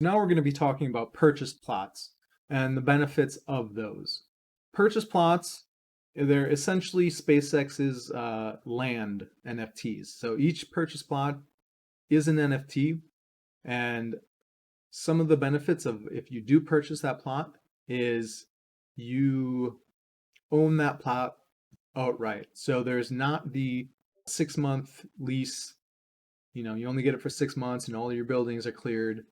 Now we're going to be talking about purchase plots and the benefits of those. Purchase plots, they're essentially SpaceX's land NFTs. So each purchase plot is an NFT, and some of the benefits of if you do purchase that plot is you own that plot outright. So there's not the 6-month lease, you only get it for 6 months and all your buildings are cleared.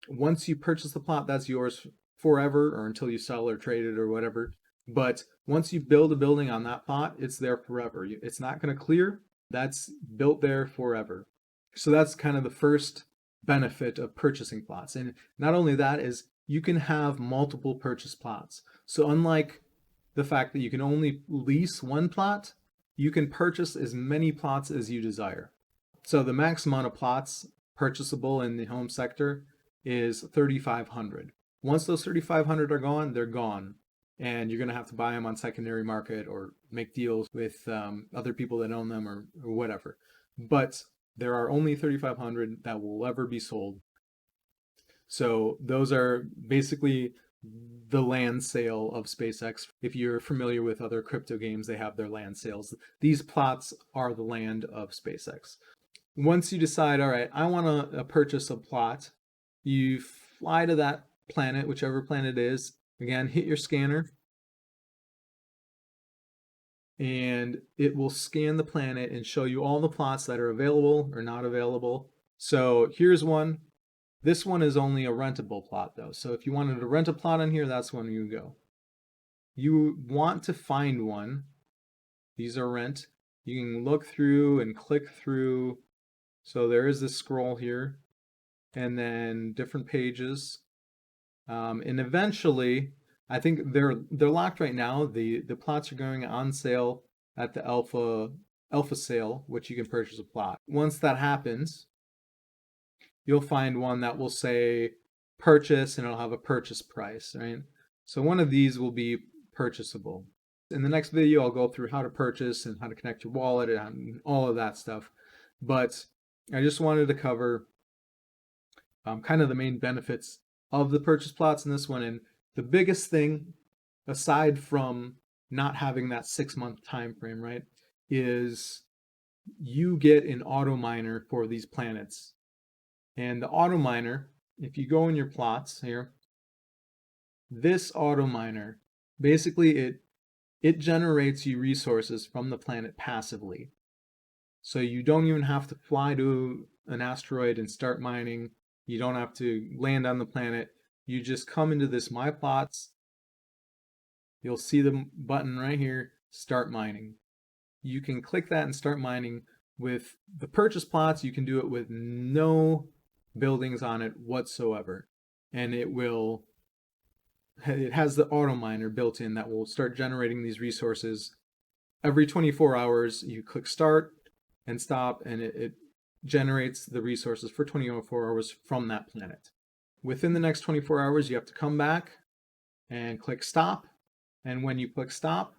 Once you purchase the plot, that's yours forever or until you sell or trade it or whatever. But once you build a building on that plot, it's there forever. It's not going to clear. That's built there forever. So that's kind of the first benefit of purchasing plots. And not only that is you can have multiple purchase plots. So unlike the fact that you can only lease one plot, you can purchase as many plots as you desire. So the max amount of plots purchasable in the home sector is 3,500. Once those 3,500 are gone, they're gone. And you're going to have to buy them on secondary market or make deals with other people that own them or whatever. But there are only 3,500 that will ever be sold. So those are basically the land sale of SpaceX. If you're familiar with other crypto games, they have their land sales. These plots are the land of SpaceX. Once you decide, all right, I want to purchase a plot, you fly to that planet, whichever planet it is. Again, hit your scanner, and it will scan the planet and show you all the plots that are available or not available. So here's one. This one is only a rentable plot, though. So if you wanted to rent a plot on here, that's when you go. You want to find one. These are rent. You can look through and click through. So there is this scroll here, and then different pages. And eventually, I think they're locked right now. The plots are going on sale at the alpha sale, which you can purchase a plot. Once that happens, you'll find one that will say purchase, and it'll have a purchase price, right? So one of these will be purchasable. In the next video, I'll go through how to purchase and how to connect your wallet and all of that stuff. But I just wanted to cover kind of the main benefits of the purchase plots in this one. And the biggest thing, aside from not having that 6-month time frame, right, is you get an auto miner for these planets. And the auto miner, if you go in your plots here, this auto miner, basically it generates you resources from the planet passively. So you don't even have to fly to an asteroid and start mining. You don't have to land on the planet. You just come into this My Plots. You'll see the button right here, Start Mining. You can click that and start mining. With the purchase plots, you can do it with no buildings on it whatsoever. And it has the auto miner built in that will start generating these resources. Every 24 hours, you click Start and Stop, and it generates the resources for 24 hours from that planet. Within the next 24 hours, you have to come back and click Stop. And when you click Stop,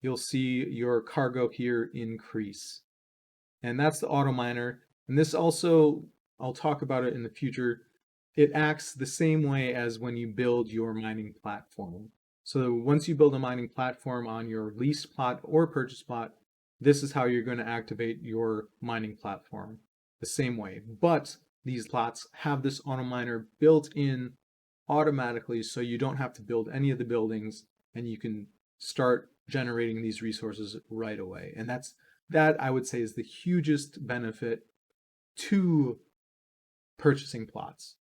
you'll see your cargo here increase. And that's the auto miner. And this also, I'll talk about it in the future, it acts the same way as when you build your mining platform. So once you build a mining platform on your leased plot or purchase plot, this is how you're going to activate your mining platform the same way. But these plots have this auto miner built in automatically, so you don't have to build any of the buildings, and you can start generating these resources right away. And that I would say is the hugest benefit to purchasing plots.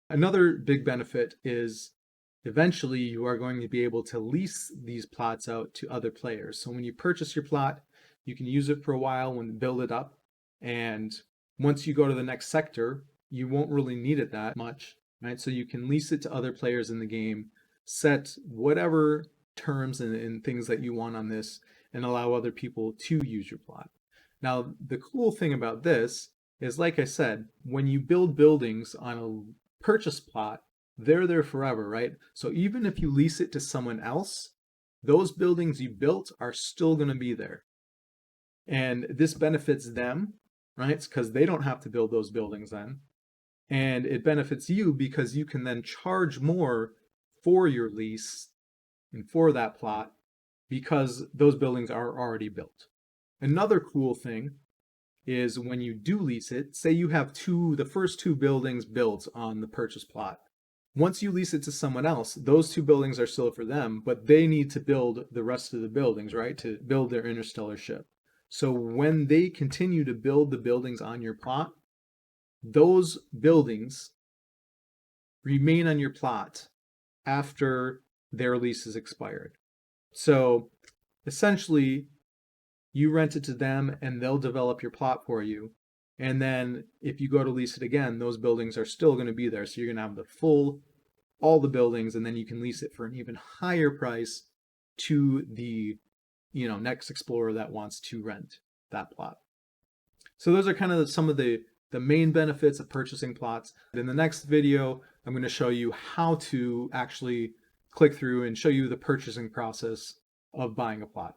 Another big benefit is eventually you are going to be able to lease these plots out to other players. So when you purchase your plot, you can use it for a while when you build it up. And once you go to the next sector, you won't really need it that much, right? So you can lease it to other players in the game, set whatever terms and things that you want on this, and allow other people to use your plot. Now, the cool thing about this is, like I said, when you build buildings on a purchase plot, they're there forever, right? So even if you lease it to someone else, those buildings you built are still going to be there. And this benefits them, right? Because they don't have to build those buildings then. And it benefits you because you can then charge more for your lease and for that plot because those buildings are already built. Another cool thing is when you do lease it, say you have the first two buildings built on the purchase plot. Once you lease it to someone else, those two buildings are still for them, but they need to build the rest of the buildings, right? To build their interstellar ship. So when they continue to build the buildings on your plot, those buildings remain on your plot after their lease is expired. So essentially, you rent it to them and they'll develop your plot for you. And then if you go to lease it again, those buildings are still going to be there. So you're going to have all the buildings, and then you can lease it for an even higher price to the, next explorer that wants to rent that plot. So those are kind of some of the main benefits of purchasing plots. In the next video, I'm going to show you how to actually click through and show you the purchasing process of buying a plot.